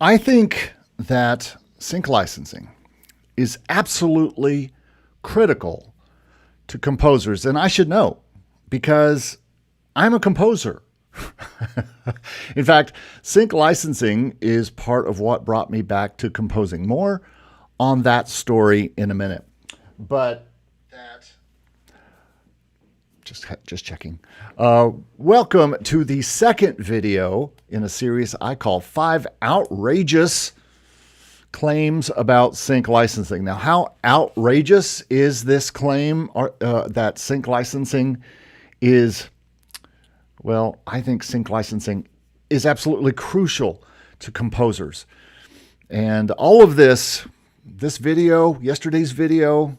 I think that sync licensing is absolutely critical to composers, and I should know because I'm a composer. In fact, sync licensing is part of what brought me back to composing. More on that story in a minute. But just checking. Welcome to the second video in a series I call 5 Outrageous Claims About Sync Licensing. Now, how outrageous is this claim that sync licensing is? Well, I think sync licensing is absolutely crucial to composers. And all of this video, yesterday's video,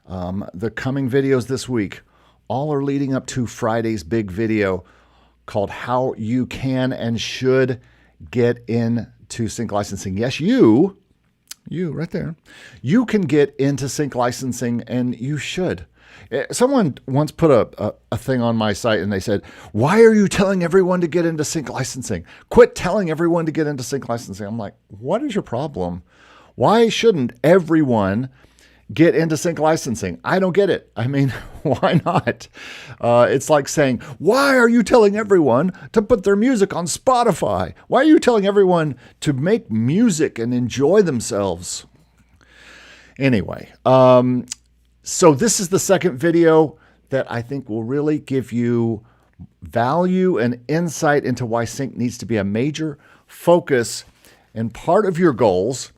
the coming videos this week, all are leading up to Friday's big video called How You Can and Should Get Into Sync Licensing. Yes, you right there, you can get into sync licensing, and you should. Someone once put a thing on my site and they said, why are you telling everyone to get into sync licensing? Quit telling everyone to get into sync licensing. I'm like, what is your problem? Why shouldn't everyone get into sync licensing? I don't get it. I mean, why not? It's like saying, why are you telling everyone to put their music on Spotify? Why are you telling everyone to make music and enjoy themselves? Anyway, so this is the second video that I think will really give you value and insight into why sync needs to be a major focus and part of your goals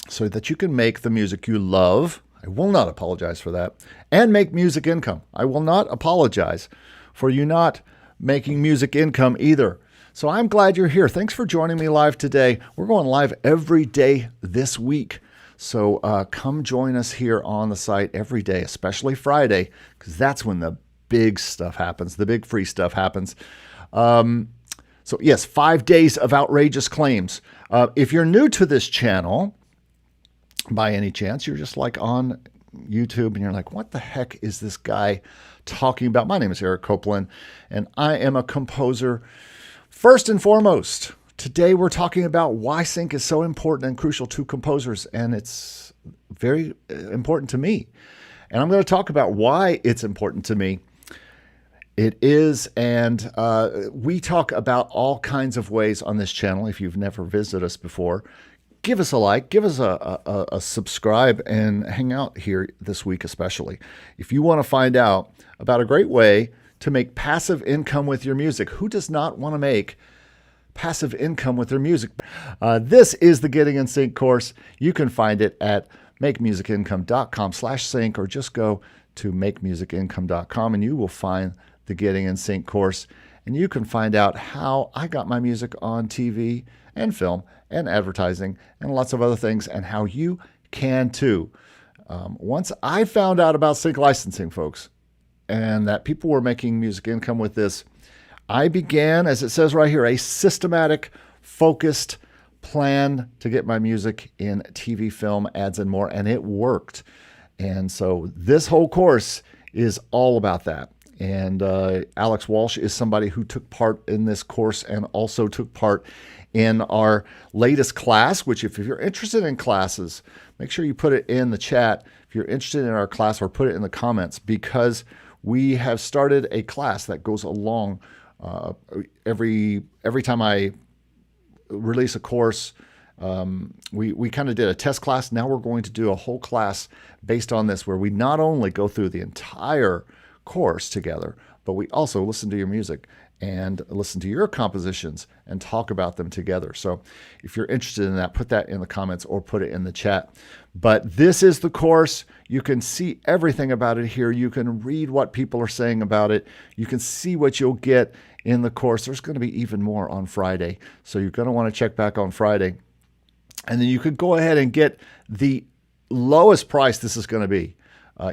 so that you can make the music you love. I will not apologize for that. And make music income. I will not apologize for you not making music income either. So I'm glad you're here. Thanks for joining me live today. We're going live every day this week. So come join us here on the site every day, especially Friday, because that's when the big stuff happens. The big free stuff happens. So yes, 5 days of outrageous claims. If you're new to this channel, by any chance, you're just like on YouTube and you're like, what the heck is this guy talking about? My name is Eric Copeland, and I am a composer. First and foremost, today we're talking about why sync is so important and crucial to composers, and it's very important to me. And I'm going to talk about why it's important to me. It is, and we talk about all kinds of ways on this channel. If you've never visited us before, give us a like, give us a subscribe, and hang out here this week especially. If you want to find out about a great way to make passive income with your music, who does not want to make passive income with their music? This is the Getting in Sync course. You can find it at makemusicincome.com/sync, or just go to makemusicincome.com and you will find the Getting in Sync course. And you can find out how I got my music on TV and film and advertising and lots of other things, and how you can too. Once I found out about sync licensing, folks, and that people were making music income with this, I began, as it says right here, a systematic, focused plan to get my music in TV, film, ads, and more, and it worked. And so this whole course is all about that. And Alex Walsh is somebody who took part in this course and also took part in our latest class, which if you're interested in classes, make sure you put it in the chat. If you're interested in our class, or put it in the comments, because we have started a class that goes along every time I release a course. We kind of did a test class. Now we're going to do a whole class based on this, where we not only go through the entire course together, but we also listen to your music and listen to your compositions and talk about them together. So if you're interested in that, put that in the comments or put it in the chat. But this is the course. You can see everything about it here. You can read what people are saying about it. You can see what you'll get in the course. There's going to be even more on Friday. So you're going to want to check back on Friday. And then you could go ahead and get the lowest price this is going to be.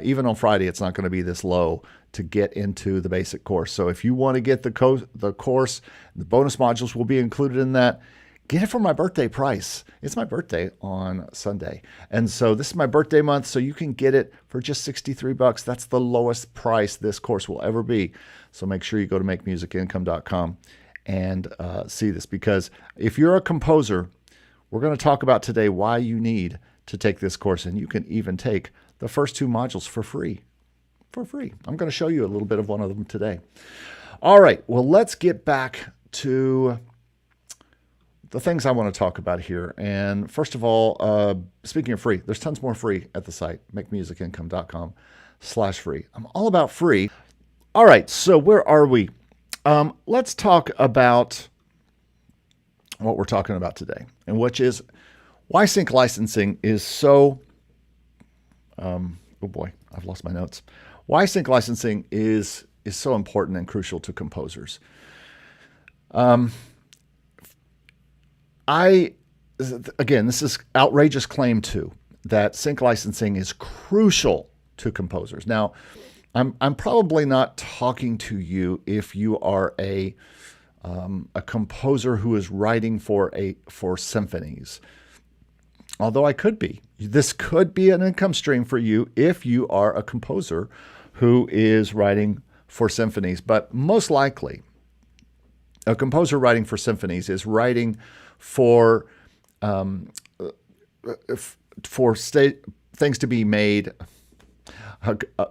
Even on Friday, it's not going to be this low to get into the basic course. So if you want to get the course, the bonus modules will be included in that. Get it for my birthday price. It's my birthday on Sunday. And so this is my birthday month, so you can get it for just $63. That's the lowest price this course will ever be. So make sure you go to makemusicincome.com and see this, because if you're a composer, We're going to talk about today why you need to take this course, and you can even take the first 2 modules for free. I'm going to show you a little bit of one of them today. All right, well, let's get back to the things I want to talk about here. And first of all, speaking of free, there's tons more free at the site, makemusicincome.com/free. I'm all about free. All right, so where are we? Let's talk about what we're talking about today, and which is why sync licensing is so, oh boy, I've lost my notes. Why sync licensing is so important and crucial to composers. Again, this is outrageous claim too, that sync licensing is crucial to composers. Now, I'm probably not talking to you if you are a composer who is writing for symphonies. Although I could be. This could be an income stream for you if you are a composer who is writing for symphonies. But most likely, a composer writing for symphonies is writing for things to be made.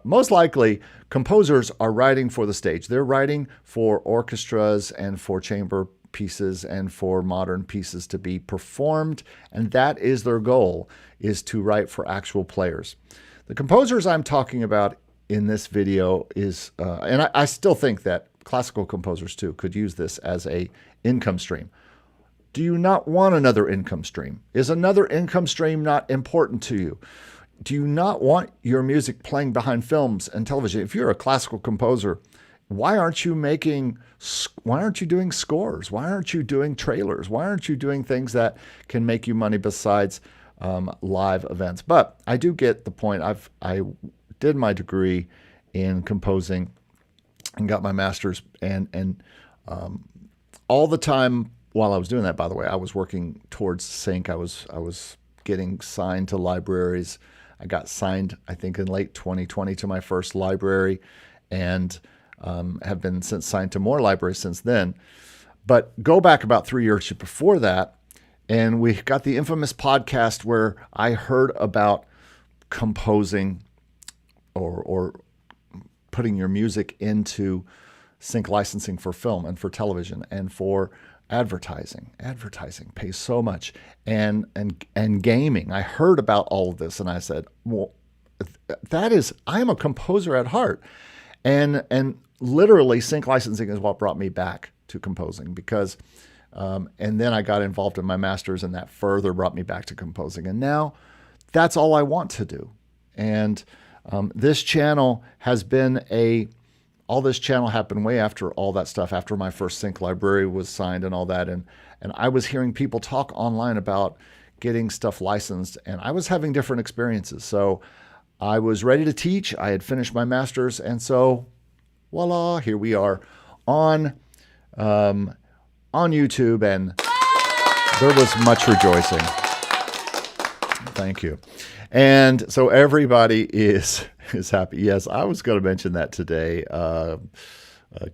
Most likely, composers are writing for the stage. They're writing for orchestras and for chamber pieces and for modern pieces to be performed, and that is their goal, is to write for actual players. The composers I'm talking about in this video is, and I still think that classical composers too could use this as a income stream. Do you not want another income stream? Is another income stream not important to you? Do you not want your music playing behind films and television? If you're a classical composer, why aren't you doing scores? Why aren't you doing trailers? Why aren't you doing things that can make you money besides live events? But I do get the point. I did my degree in composing and got my master's, and all the time while I was doing that, by the way, I was working towards sync. I was getting signed to libraries. I got signed, I think, in late 2020 to my first library, and have been since signed to more libraries since then. But go back about 3 years before that, and we got the infamous podcast where I heard about composing or putting your music into sync licensing for film and for television and for advertising. Advertising pays so much, and gaming. I heard about all of this, and I said, well, I am a composer at heart, and literally sync licensing is what brought me back to composing, because and then I got involved in my master's, and that further brought me back to composing, and now that's all I want to do. And this channel has been all this channel happened way after all that stuff, after my first sync library was signed and all that. And I was hearing people talk online about getting stuff licensed, and I was having different experiences. So I was ready to teach. I had finished my master's, and so voila, here we are on YouTube, and there was much rejoicing. Thank you. And so everybody is happy. Yes, I was going to mention that today.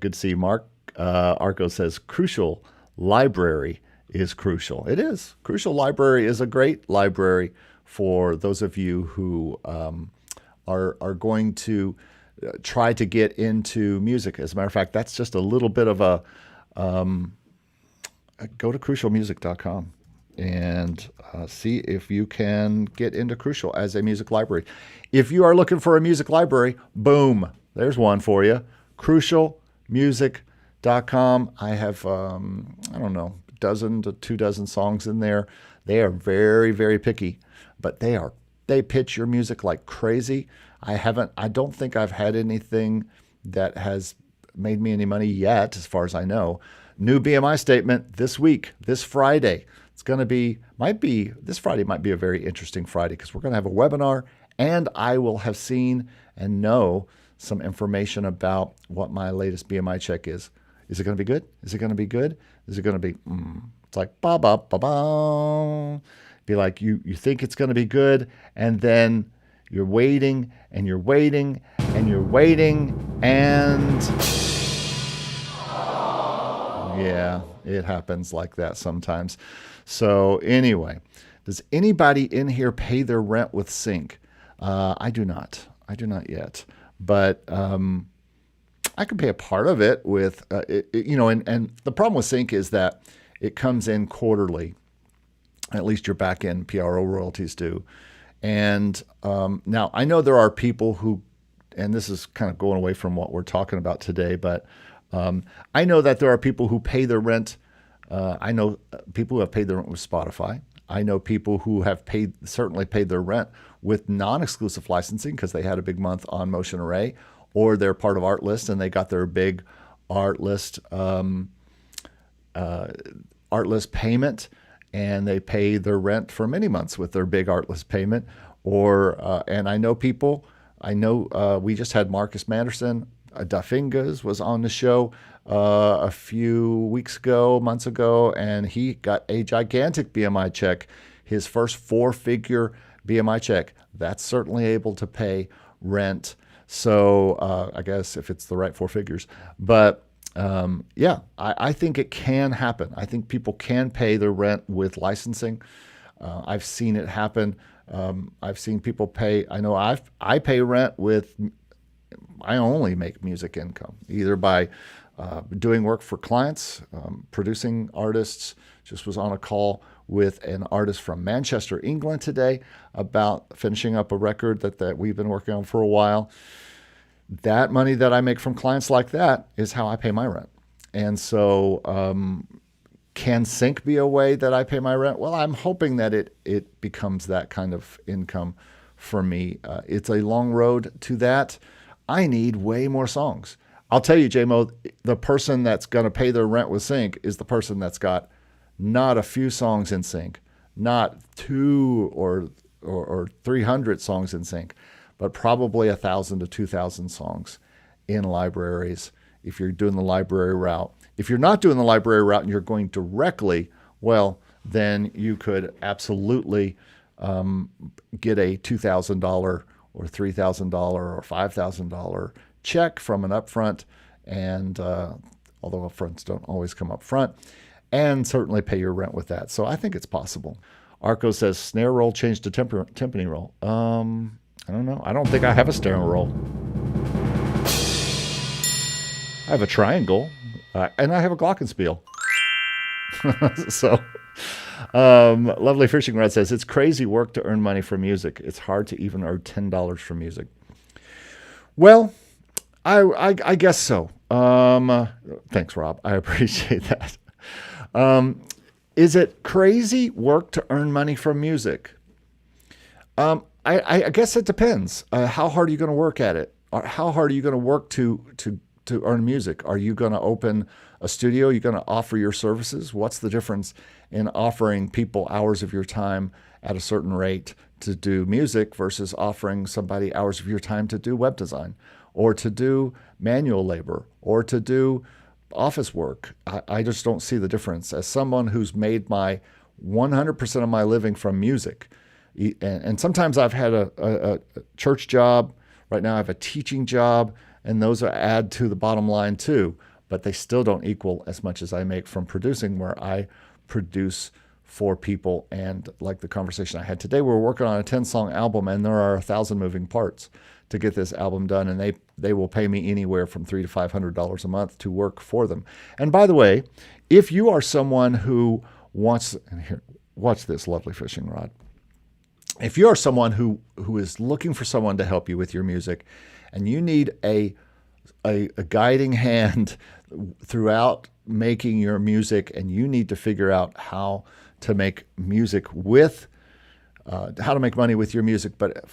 Good to see Mark. Arco says, crucial library is crucial. It is. Crucial library is a great library for those of you who are going to try to get into music. As a matter of fact, that's just a little bit of a, go to crucialmusic.com. and see if you can get into Crucial as a music library. If you are looking for a music library, boom, there's one for you. Crucialmusic.com. I have, I don't know, a dozen to 24 songs in there. They are very, very picky, but they pitch your music like crazy. I don't think I've had anything that has made me any money yet, as far as I know. New BMI statement this week, this Friday. It's going to this Friday might be a very interesting Friday, because we're going to have a webinar, and I will have seen and know some information about what my latest BMI check is. Is it going to be good? Is it going to be good? Is it going to be, it's like, ba-ba-ba-ba. Be like, you think it's going to be good, and then you're waiting, and you're waiting, and you're waiting, and Yeah, it happens like that sometimes. So anyway, does anybody in here pay their rent with Sync? I do not. I do not yet. But I can pay a part of it with, and the problem with Sync is that it comes in quarterly. At least your back end PRO royalties do. And now I know there are people who, and this is kind of going away from what we're talking about today, but I know that there are people who pay their rent. I know people who have paid their rent with Spotify. I know people who have certainly paid their rent with non-exclusive licensing because they had a big month on Motion Array, or they're part of Artlist and they got their big Artlist payment, and they pay their rent for many months with their big Artlist payment. And I know people. We just had Marcus Manderson. Dafingas was on the show a few months ago, and he got a gigantic BMI check, his first 4-figure BMI check. That's certainly able to pay rent. So I guess if it's the right 4 figures. But I think it can happen. I think people can pay their rent with licensing. I've seen it happen. I've seen people pay. I know I pay rent with. I only make music income, either by doing work for clients, producing artists. Just was on a call with an artist from Manchester, England today about finishing up a record that we've been working on for a while. That money that I make from clients like that is how I pay my rent. And so can Sync be a way that I pay my rent? Well, I'm hoping that it becomes that kind of income for me. It's a long road to that. I need way more songs. I'll tell you, JMO, the person that's going to pay their rent with Sync is the person that's got not a few songs in Sync, not 2 or 300 songs in Sync, but probably 1,000 to 2,000 songs in libraries if you're doing the library route. If you're not doing the library route and you're going directly, well, then you could absolutely get a $2,000 or $3,000 or $5,000 check from an upfront, and although upfronts don't always come up front, and certainly pay your rent with that. So I think it's possible. Arco says snare roll changed to timpani roll. I don't know. I don't think I have a snare roll. I have a triangle, and I have a glockenspiel. So, Lovely Fishing Rod says, it's crazy work to earn money from music. It's hard to even earn $10 from music. Well, I guess so. Thanks, Rob. I appreciate that. Is it crazy work to earn money from music? I guess it depends. How hard are you going to work at it? Or how hard are you going to work to earn music? Are you going to open a studio? Are you going to offer your services? What's the difference in offering people hours of your time at a certain rate to do music versus offering somebody hours of your time to do web design or to do manual labor or to do office work? I just don't see the difference. As someone who's made my 100% of my living from music, and sometimes I've had a church job. Right now I have a teaching job, and those add to the bottom line too, but they still don't equal as much as I make from producing, where I produce for people. And like the conversation I had today, we're working on a 10-song album, and there are 1,000 moving parts to get this album done, and they will pay me anywhere from $300 to $500 a month to work for them. And by the way, if you are someone who wants, and here, watch this, Lovely Fishing Rod. If you are someone who is looking for someone to help you with your music, and you need a guiding hand throughout making your music, and you need to figure out how to make music how to make money with your music, but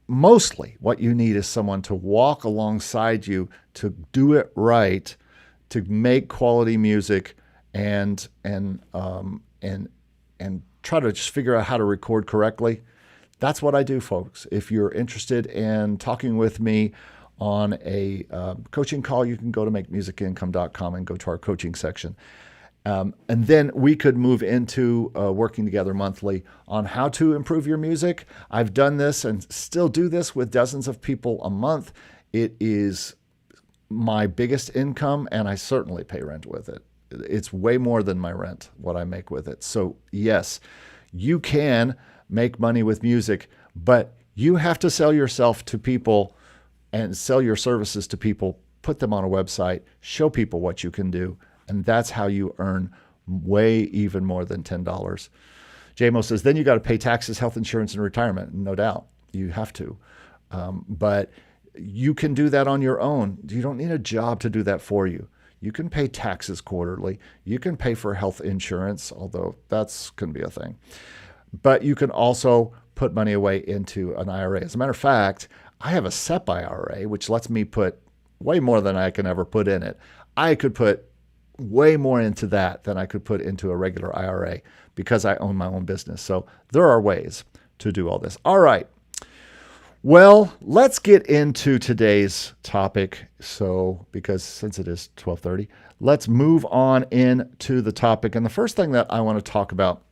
mostly what you need is someone to walk alongside you to do it right, to make quality music, and try to just figure out how to record correctly. That's what I do, folks. If you're interested in talking with me on a coaching call, you can go to makemusicincome.com and go to our coaching section. And then we could move into working together monthly on how to improve your music. I've done this and still do this with dozens of people a month. It is my biggest income, and I certainly pay rent with it. It's way more than my rent, what I make with it. So yes, you can make money with music, but you have to sell yourself to people and sell your services to people, put them on a website, show people what you can do. And that's how you earn way even more than $10. JMO says, then you got to pay taxes, health insurance, and retirement. No doubt, you have to. But you can do that on your own. You don't need a job to do that for you. You can pay taxes quarterly. You can pay for health insurance, although that's going to be a thing. But you can also put money away into an IRA. As a matter of fact, I have a SEP IRA, which lets me put way more than I can ever put in it. I could put way more into that than I could put into a regular IRA because I own my own business. So there are ways to do all this. All right. Well, let's get into today's topic. So, because since it is 12:30, let's move on into the topic. And the first thing that I want to talk about,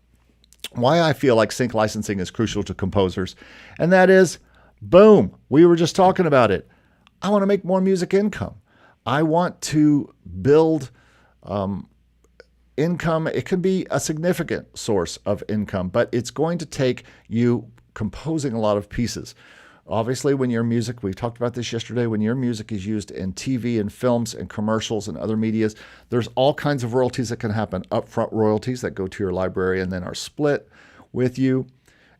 why I feel like sync licensing is crucial to composers, and that is, boom, we were just talking about it. I want to make more music income. I want to build income. It can be a significant source of income, but it's going to take you composing a lot of pieces. Obviously, when your music, we talked about this yesterday, when your music is used in TV and films and commercials and other medias, there's all kinds of royalties that can happen. Upfront royalties that go to your library and then are split with you,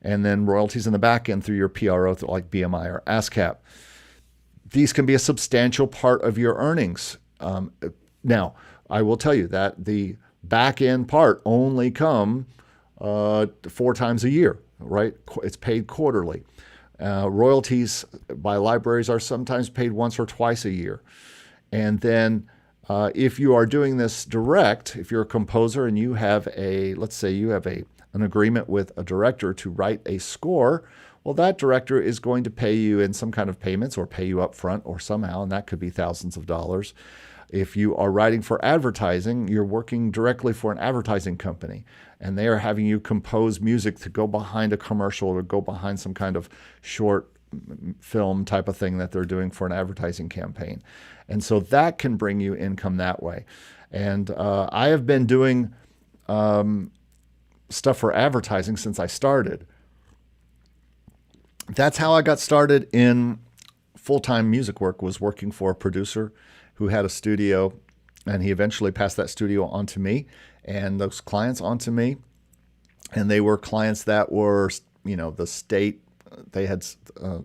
and then royalties in the back end through your PRO like BMI or ASCAP. These can be a substantial part of your earnings. Now, I will tell you that the back end part only come 4 times a year, right? It's paid quarterly. Royalties by libraries are sometimes paid once or twice a year. And then if you are doing this direct, if you're a composer and you have let's say you have an agreement with a director to write a score, well, that director is going to pay you in some kind of payments or pay you up front or somehow, and that could be thousands of dollars. If you are writing for advertising, you're working directly for an advertising company, and they are having you compose music to go behind a commercial or go behind some kind of short film type of thing that they're doing for an advertising campaign. And so that can bring you income that way. And I have been doing stuff for advertising since I started. That's how I got started in full-time music work, was working for a producer who had a studio, and he eventually passed that studio on to me and those clients onto me. And they were clients that were, the state, they had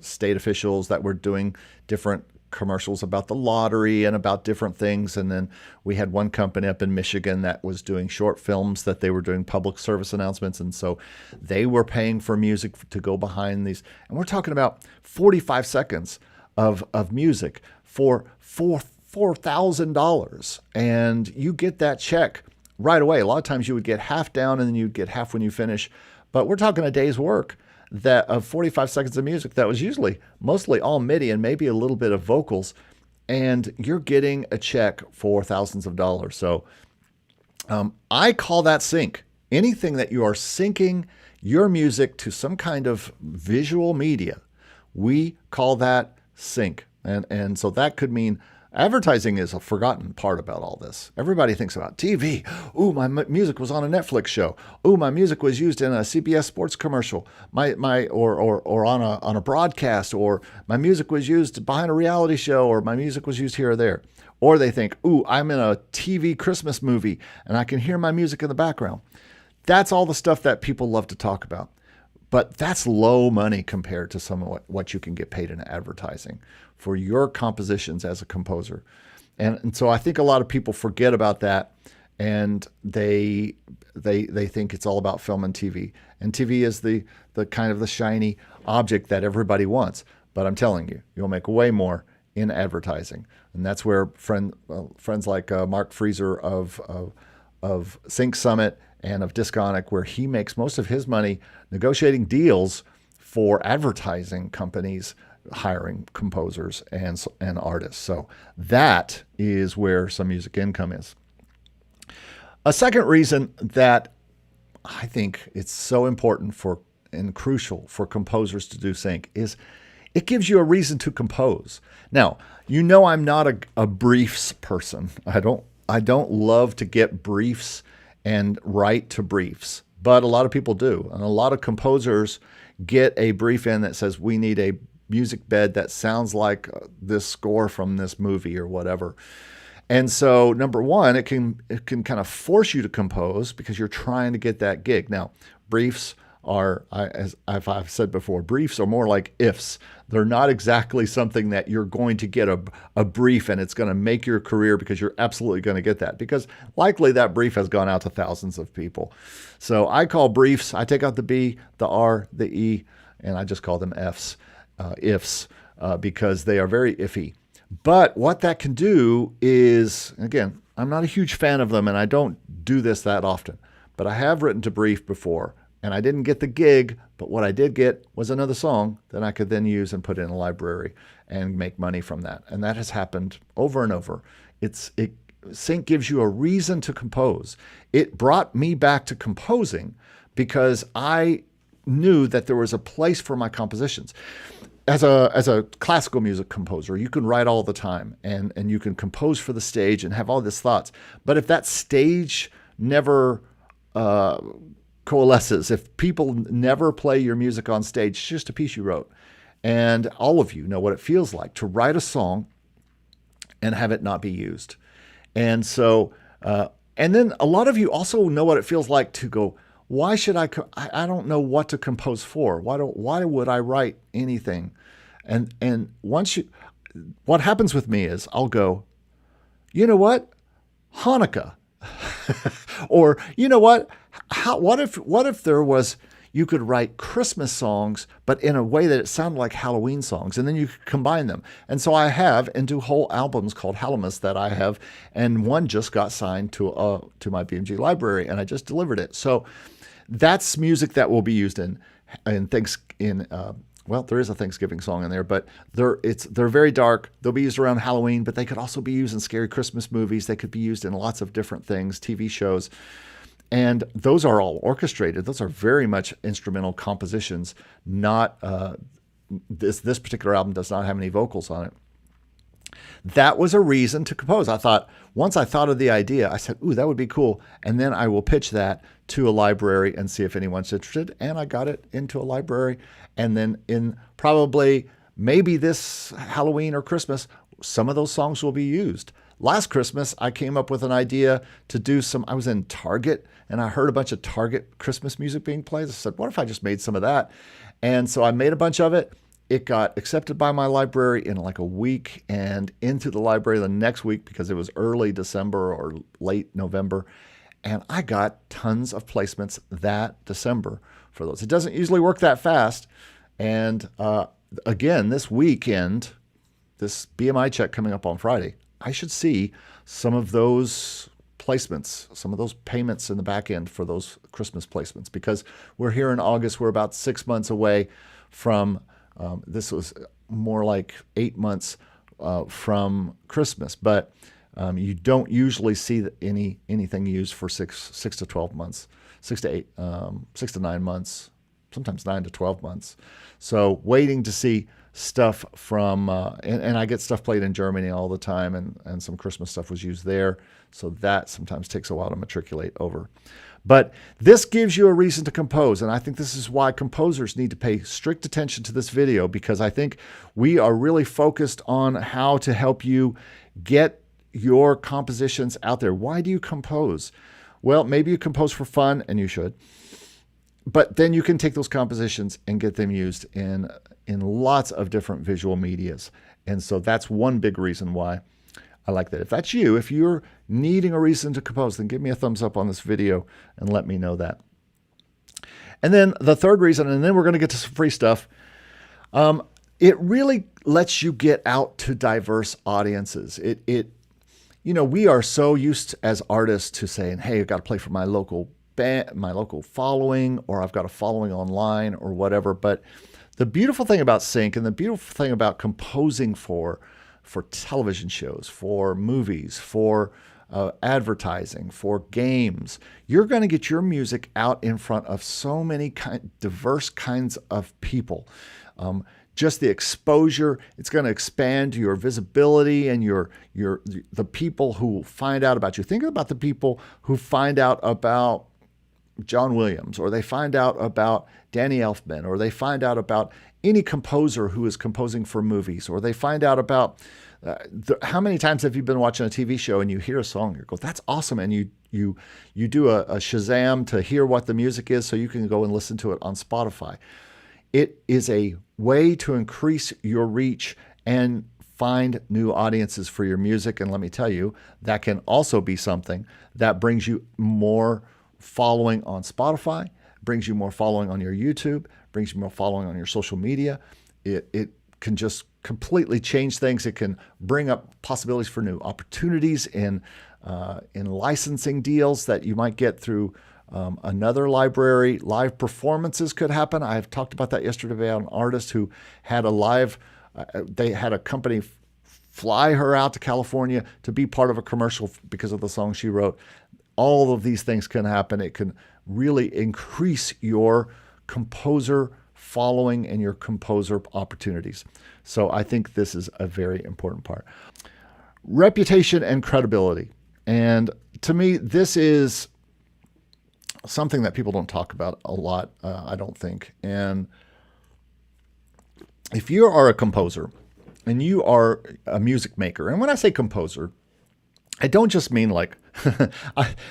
state officials that were doing different commercials about the lottery and about different things. And then we had one company up in Michigan that was doing short films that they were doing public service announcements. And so they were paying for music to go behind these. And we're talking about 45 seconds of music for $4,000. And you get that check right away. A lot of times you would get half down and then you'd get half when you finish. But we're talking a day's work that of 45 seconds of music that was usually mostly all MIDI and maybe a little bit of vocals, and you're getting a check for thousands of dollars. So I call that sync. Anything that you are syncing your music to some kind of visual media, we call that sync. And so that could mean advertising is a forgotten part about all this. Everybody thinks about TV. Ooh, my music was on a Netflix show. Ooh, my music was used in a CBS sports commercial. Or on a broadcast. Or my music was used behind a reality show. Or my music was used here or there. Or they think, ooh, I'm in a TV Christmas movie and I can hear my music in the background. That's all the stuff that people love to talk about. But that's low money compared to some of what you can get paid in advertising for your compositions as a composer. And so I think a lot of people forget about that, and they think it's all about film and TV. And TV is the kind of the shiny object that everybody wants. But I'm telling you, you'll make way more in advertising. And that's where friends like Mark Freezer of Sync Summit and of Disconic, where he makes most of his money negotiating deals for advertising companies hiring composers and artists. So that is where some music income is. A second reason that I think it's so important and crucial for composers to do sync is it gives you a reason to compose. Now, I'm not a briefs person. I I don't love to get briefs and write to briefs, but a lot of people do. And a lot of composers get a brief in that says, we need a music bed that sounds like this score from this movie or whatever. And so, number one, it can kind of force you to compose because you're trying to get that gig. Now, briefs are, as I've said before, briefs are more like ifs. They're not exactly something that you're going to get a brief and it's going to make your career because you're absolutely going to get that, because likely that brief has gone out to thousands of people. So I call briefs, I take out the B, the R, the E, and I just call them Fs, ifs, because they are very iffy. But what that can do is, again, I'm not a huge fan of them and I don't do this that often, but I have written to brief before and I didn't get the gig, but what I did get was another song that I could then use and put in a library and make money from that. And that has happened over and over. Sync gives you a reason to compose. It brought me back to composing because I knew that there was a place for my compositions. As a classical music composer, you can write all the time and you can compose for the stage and have all these thoughts. But if that stage never coalesces, if people never play your music on stage, it's just a piece you wrote. And all of you know what it feels like to write a song and have it not be used. And so, and then a lot of you also know what it feels like to go, why should I don't know what to compose for. Why would I write anything? And what happens with me is I'll go, you know what? Hanukkah. Or, you know what? What if there was, you could write Christmas songs, but in a way that it sounded like Halloween songs, and then you could combine them. And so I have into whole albums called Hallowmas that I have, and one just got signed to my BMG library, and I just delivered it. So that's music that will be used well, there is a Thanksgiving song in there, but they're very dark. They'll be used around Halloween, but they could also be used in scary Christmas movies. They could be used in lots of different things, TV shows. And those are all orchestrated. Those are very much instrumental compositions. Not this particular album does not have any vocals on it. That was a reason to compose. Once I thought of the idea, I said, ooh, that would be cool. And then I will pitch that to a library and see if anyone's interested. And I got it into a library. And then in probably maybe this Halloween or Christmas, some of those songs will be used. Last Christmas, I came up with an idea to do I was in Target and I heard a bunch of Target Christmas music being played. I said, what if I just made some of that? And so I made a bunch of it. It got accepted by my library in like a week and into the library the next week because it was early December or late November. And I got tons of placements that December for those. It doesn't usually work that fast. And again, this weekend, this BMI check coming up on Friday, I should see some of those placements, some of those payments in the back end for those Christmas placements, because we're here in August. We're about 6 months away from this was more like 8 months from Christmas, but you don't usually see anything used for 6 to 12 months, 6 to 9 months, sometimes 9 to 12 months. So waiting to see stuff from, and I get stuff played in Germany all the time, and some Christmas stuff was used there. So that sometimes takes a while to matriculate over. But this gives you a reason to compose, and I think this is why composers need to pay strict attention to this video, because I think we are really focused on how to help you get your compositions out there. Why do you compose? Well, maybe you compose for fun, and you should, but then you can take those compositions and get them used in lots of different visual medias. And so that's one big reason why I like that. If that's you, if you're needing a reason to compose, then give me a thumbs up on this video and let me know that. And then the third reason, and then we're going to get to some free stuff. It really lets you get out to diverse audiences. We are so used as artists to saying, hey, I've got to play for my local band, my local following, or I've got a following online or whatever. But the beautiful thing about Sync and the beautiful thing about composing for television shows, for movies, for advertising, for games, you're going to get your music out in front of so many diverse kinds of people. just the exposure. It's going to expand your visibility and the people who find out about you. Think about the people who find out about John Williams, or they find out about Danny Elfman, or they find out about any composer who is composing for movies, or they find out about how many times have you been watching a TV show and you hear a song, you go, that's awesome, and you do a Shazam to hear what the music is so you can go and listen to it on Spotify. It is a way to increase your reach and find new audiences for your music. And let me tell you, that can also be something that brings you more following on Spotify, brings you more following on your YouTube, brings you more following on your social media. It can just completely change things. It can bring up possibilities for new opportunities in licensing deals that you might get through another library. Live performances could happen. I've talked about that yesterday about an artist who had a live, they had a company fly her out to California to be part of a commercial because of the song she wrote. All of these things can happen. It can really increase your composer following and your composer opportunities. So I think this is a very important part. Reputation and credibility. And to me, this is something that people don't talk about a lot, I don't think. And if you are a composer and you are a music maker, and when I say composer, I don't just mean like,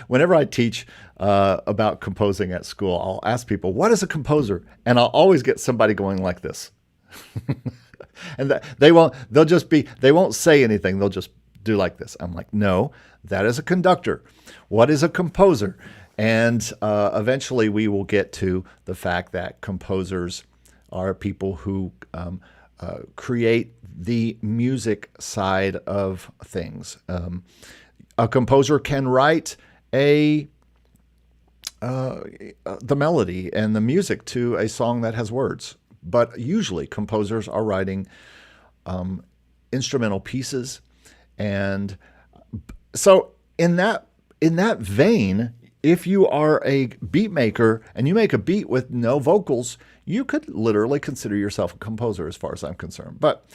whenever I teach about composing at school, I'll ask people, what is a composer? And I'll always get somebody going like this. And they won't say anything. They'll just do like this. I'm like, no, that is a conductor. What is a composer? And eventually we will get to the fact that composers are people who create the music side of things. A composer can write the melody and the music to a song that has words, but usually composers are writing instrumental pieces. And so in that vein, if you are a beat maker and you make a beat with no vocals, you could literally consider yourself a composer as far as I'm concerned. But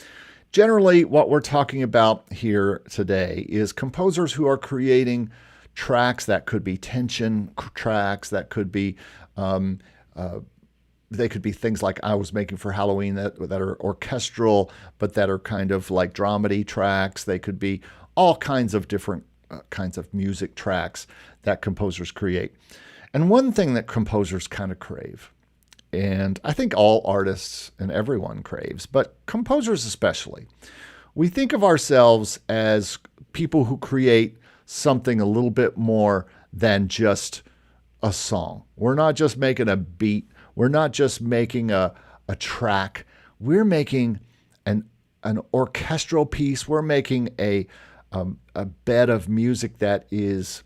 generally, what we're talking about here today is composers who are creating tracks that could be tension tracks, that could be they could be things like I was making for Halloween that are orchestral, but that are kind of like dramedy tracks. They could be all kinds of different kinds of music tracks that composers create. And one thing that composers kind of crave, and I think all artists and everyone craves, but composers especially, we think of ourselves as people who create something a little bit more than just a song. We're not just making a beat. We're not just making a track. We're making an orchestral piece. We're making a bed of music that is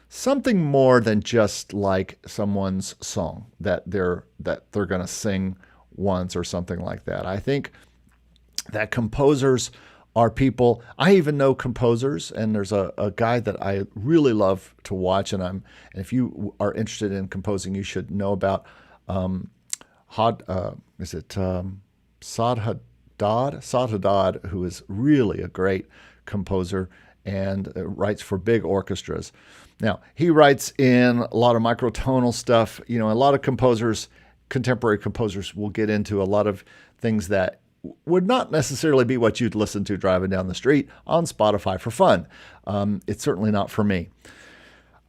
something more than just like someone's song that they're going to sing once or something like that. I think that composers are people. I even know composers, and there's a guy that I really love to watch, and if you are interested in composing, you should know about Saad Haddad, who is really a great composer and writes for big orchestras. Now, he writes in a lot of microtonal stuff. You know, a lot of composers, contemporary composers, will get into a lot of things that would not necessarily be what you'd listen to driving down the street on Spotify for fun. It's certainly not for me.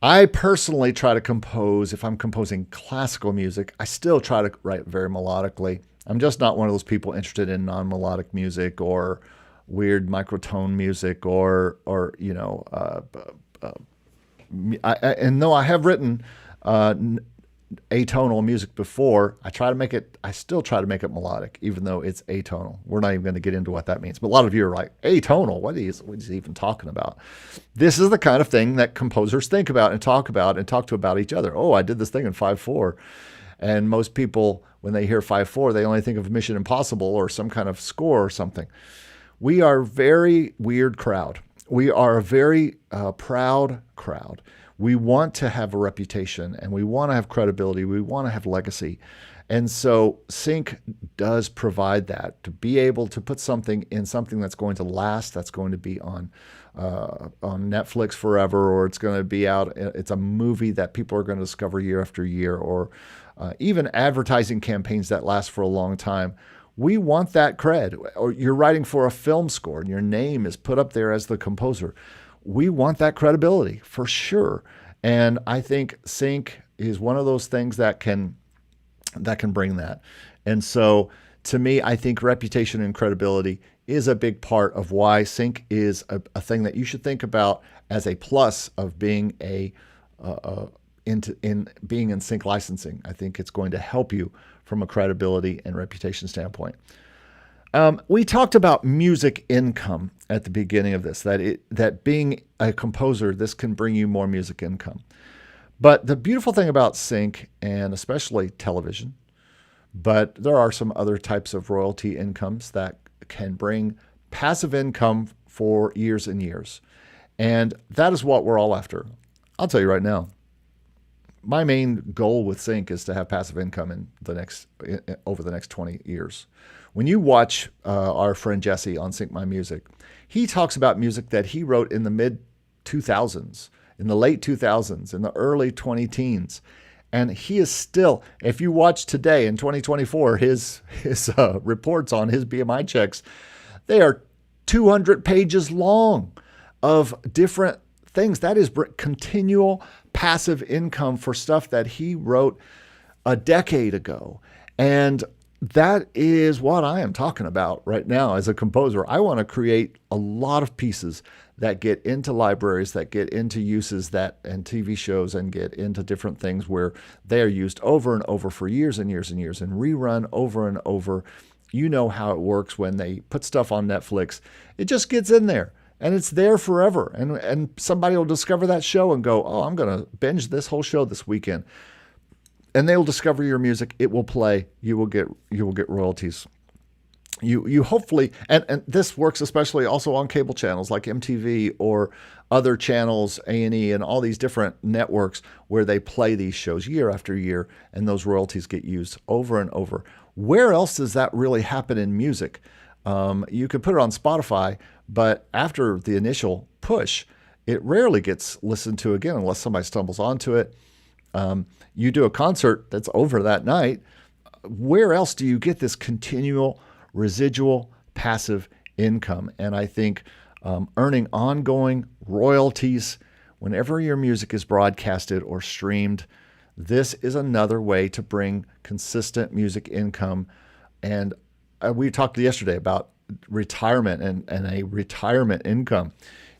I personally try to compose, if I'm composing classical music, I still try to write very melodically. I'm just not one of those people interested in non-melodic music or weird microtone music or you know, and though I have written atonal music before, I still try to make it melodic, even though it's atonal. We're not even going to get into what that means. But a lot of you are like, atonal, what is he even talking about? This is the kind of thing that composers think about and talk to about each other. Oh, I did this thing in 5/4. And most people, when they hear 5/4, they only think of Mission Impossible or some kind of score or something. We are a very weird crowd. We are a very proud crowd. We want to have a reputation and we want to have credibility. We want to have legacy. And so sync does provide that, to be able to put something in something that's going to last, that's going to be on Netflix forever, or it's going to be out. It's a movie that people are going to discover year after year, or even advertising campaigns that last for a long time. We want that cred. Or you're writing for a film score and your name is put up there as the composer. We want that credibility for sure. And I think sync is one of those things that can bring that. And so to me, I think reputation and credibility is a big part of why sync is a thing that you should think about as a plus of being being in sync licensing. I think it's going to help you from a credibility and reputation standpoint. We talked about music income at the beginning of this, that being a composer, this can bring you more music income. But the beautiful thing about sync, and especially television, but there are some other types of royalty incomes that can bring passive income for years and years. And that is what we're all after. I'll tell you right now, my main goal with sync is to have passive income over the next 20 years. When you watch our friend Jesse on Sync My Music, he talks about music that he wrote in the mid-2000s, in the late 2000s, in the early 20-teens. And he is still, if you watch today in 2024, his reports on his BMI checks, they are 200 pages long of different things. That is continual passive income for stuff that he wrote a decade ago. And that is what I am talking about right now as a composer. I want to create a lot of pieces that get into libraries, that get into uses and TV shows, and get into different things where they are used over and over for years and years and years, and rerun over and over. You know how it works when they put stuff on Netflix. It just gets in there and it's there forever. And somebody will discover that show and go, oh, I'm going to binge this whole show this weekend. And they'll discover your music. It will play. You will get royalties. You hopefully, and this works especially also on cable channels like MTV or other channels, A&E, and all these different networks where they play these shows year after year, and those royalties get used over and over. Where else does that really happen in music? You could put it on Spotify, but after the initial push, it rarely gets listened to again unless somebody stumbles onto it. You do a concert that's over that night. Where else do you get this continual residual passive income? And I think earning ongoing royalties whenever your music is broadcasted or streamed, this is another way to bring consistent music income. And we talked yesterday about retirement and a retirement income.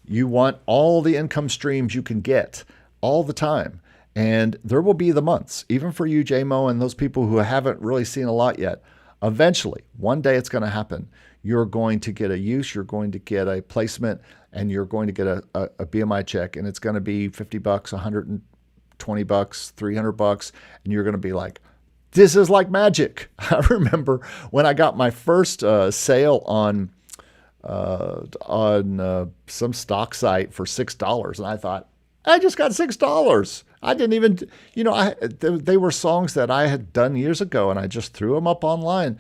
You want all the income streams you can get all the time. And there will be the months, even for you, JMO, and those people who haven't really seen a lot yet. Eventually, one day it's going to happen. You're going to get a use, you're going to get a placement, and you're going to get a BMI check, and it's going to be $50, $120, $300, and you're going to be like, this is like magic. I remember when I got my first sale on some stock site for $6, and I thought, I just got $6. I didn't even, they were songs that I had done years ago, and I just threw them up online,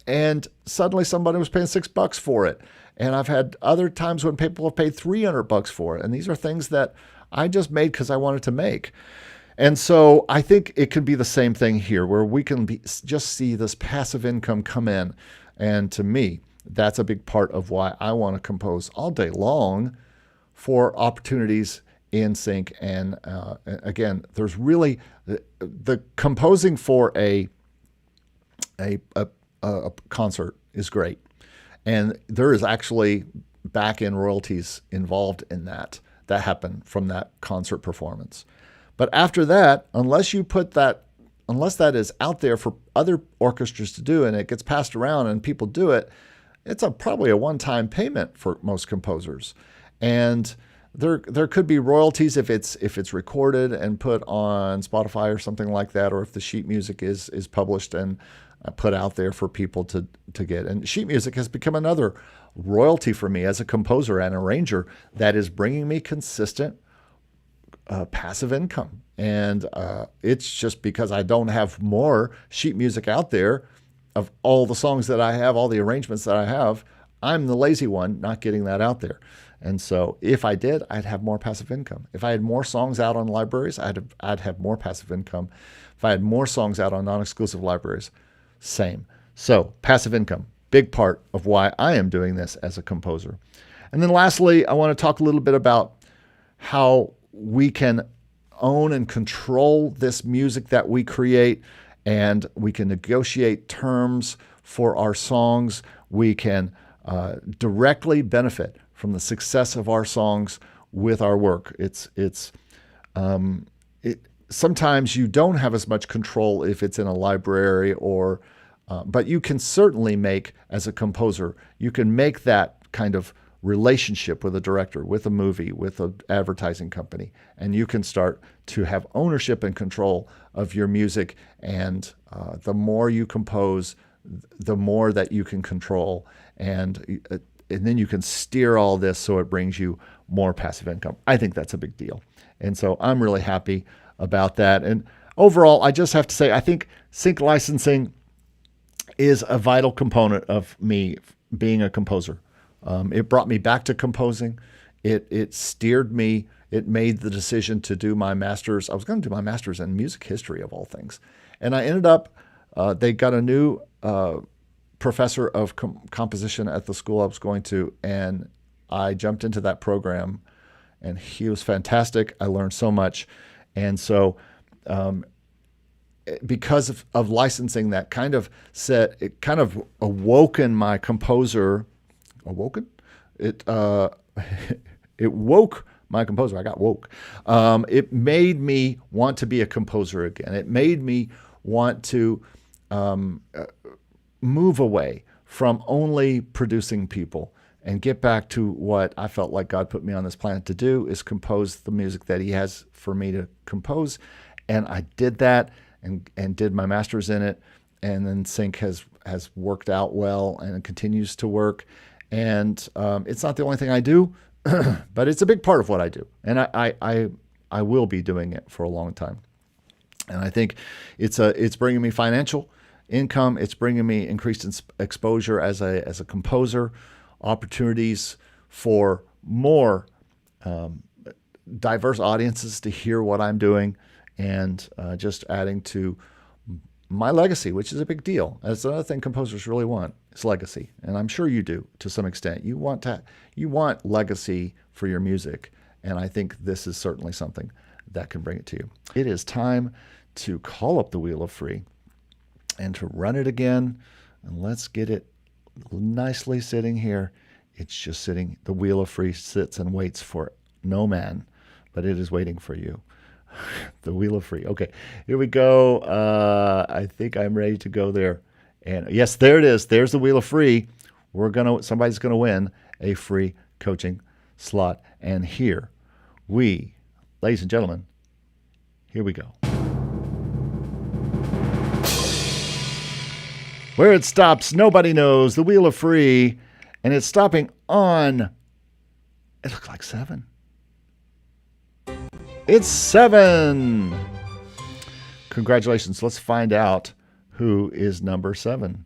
and suddenly somebody was paying $6 for it. And I've had other times when people have paid $300 for it. And these are things that I just made because I wanted to make. And so I think it can be the same thing here, where we can just see this passive income come in. And to me, that's a big part of why I want to compose all day long for opportunities in sync. And again, there's really the composing for a concert is great, and there is actually back-end royalties involved in that happen from that concert performance. But after that, unless that is out there for other orchestras to do and it gets passed around and people do it, it's probably a one-time payment for most composers. And there could be royalties if it's recorded and put on Spotify or something like that, or if the sheet music is published and put out there for people to get. And sheet music has become another royalty for me as a composer and arranger that is bringing me consistent passive income. And it's just because I don't have more sheet music out there of all the songs that I have, all the arrangements that I have. I'm the lazy one not getting that out there. And so if I did, I'd have more passive income. If I had more songs out on libraries, I'd have more passive income. If I had more songs out on non-exclusive libraries, same. So passive income, big part of why I am doing this as a composer. And then lastly, I want to talk a little bit about how we can own and control this music that we create, and we can negotiate terms for our songs. We can directly benefit from the success of our songs with our work. Sometimes you don't have as much control if it's in a library, but you can certainly make, as a composer, you can make that kind of relationship with a director, with a movie, with an advertising company, and you can start to have ownership and control of your music. And the more you compose, the more that you can control, and then you can steer all this so it brings you more passive income. I think that's a big deal, and so I'm really happy about that. And overall, I just have to say, I think sync licensing is a vital component of me being a composer. It brought me back to composing. It steered me. It made the decision to do my master's. I was going to do my master's in music history, of all things. And I ended up, they got a new professor of composition at the school I was going to, and I jumped into that program, and he was fantastic. I learned so much. And so because of licensing, that kind of it kind of awoken my composer. It woke my composer. I got woke. It made me want to be a composer again. It made me want to move away from only producing people and get back to what I felt like God put me on this planet to do, is compose the music that He has for me to compose. And I did that and did my master's in it. And then sync has worked out well and continues to work. And it's not the only thing I do, but it's a big part of what I do. And I will be doing it for a long time. And I think it's bringing me financial income. It's bringing me increased exposure as a composer, opportunities for more diverse audiences to hear what I'm doing, and just adding to my legacy, which is a big deal. That's another thing composers really want, is legacy. And I'm sure you do to some extent. You want legacy for your music. And I think this is certainly something that can bring it to you. It is time to call up the Wheel of Free and to run it again. And let's get it nicely sitting here. It's just sitting. The Wheel of Free sits and waits for no man, but it is waiting for you. The Wheel of Free. Okay, here we go. I think I'm ready to go there. And yes, there it is. There's the Wheel of Free. Somebody's gonna win a free coaching slot. And here we, ladies and gentlemen, here we go. Where it stops, nobody knows. The Wheel of Free, and it's stopping on, it looks like 7. It's 7. Congratulations. Let's find out who is number 7.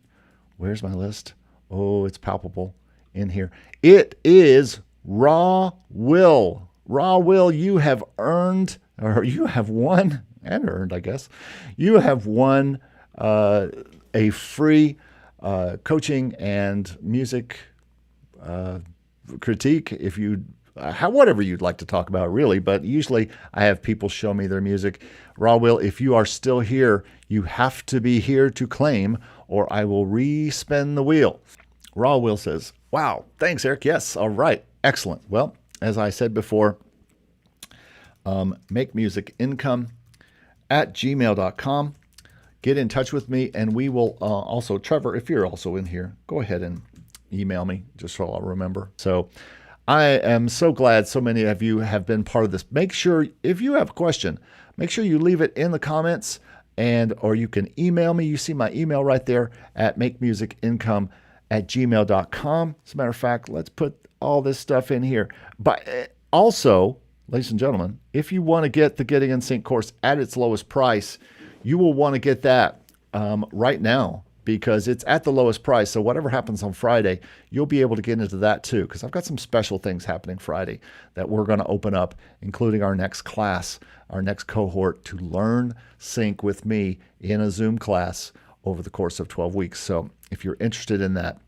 Where's my list? Oh, it's palpable in here. It is Raw Will. Raw Will, you have earned, or you have won, and earned, I guess. You have won a free coaching and music critique, if you whatever you'd like to talk about, really. But usually I have people show me their music. Raw Will, if you are still here, you have to be here to claim, or I will re-spin the wheel. Raw Will says, wow, thanks, Eric. Yes, all right, excellent. Well, as I said before, makemusicincome@gmail.com. Get in touch with me, and we will also, Trevor, if you're also in here, go ahead and email me, just so I'll remember. So I am so glad so many of you have been part of this. Make sure, if you have a question, make sure you leave it in the comments, or you can email me. You see my email right there at makemusicincome@gmail.com. As a matter of fact, let's put all this stuff in here. But also, ladies and gentlemen, if you want to get the Getting in Sync course at its lowest price, you will want to get that right now, because it's at the lowest price. So whatever happens on Friday, you'll be able to get into that too, because I've got some special things happening Friday that we're going to open up, including our next class, our next cohort to learn sync with me in a Zoom class over the course of 12 weeks. So if you're interested in that,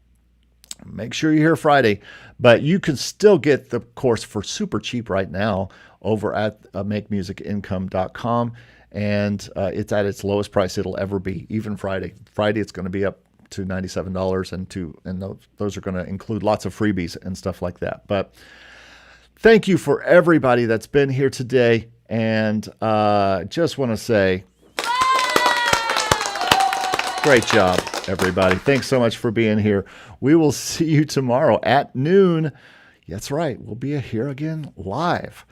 make sure you're here Friday. But you can still get the course for super cheap right now over at makemusicincome.com. And it's at its lowest price it'll ever be, even Friday. Friday, it's going to be up to $97, and those are going to include lots of freebies and stuff like that. But thank you for everybody that's been here today. And just want to say, great job, everybody. Thanks so much for being here. We will see you tomorrow at noon. That's right. We'll be here again live.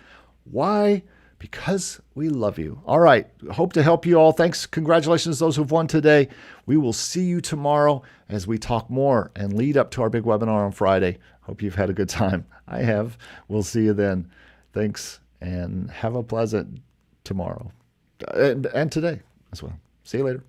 Why? Because we love you. All right. Hope to help you all. Thanks. Congratulations to those who've won today. We will see you tomorrow as we talk more and lead up to our big webinar on Friday. Hope you've had a good time. I have. We'll see you then. Thanks, and have a pleasant tomorrow and today as well. See you later.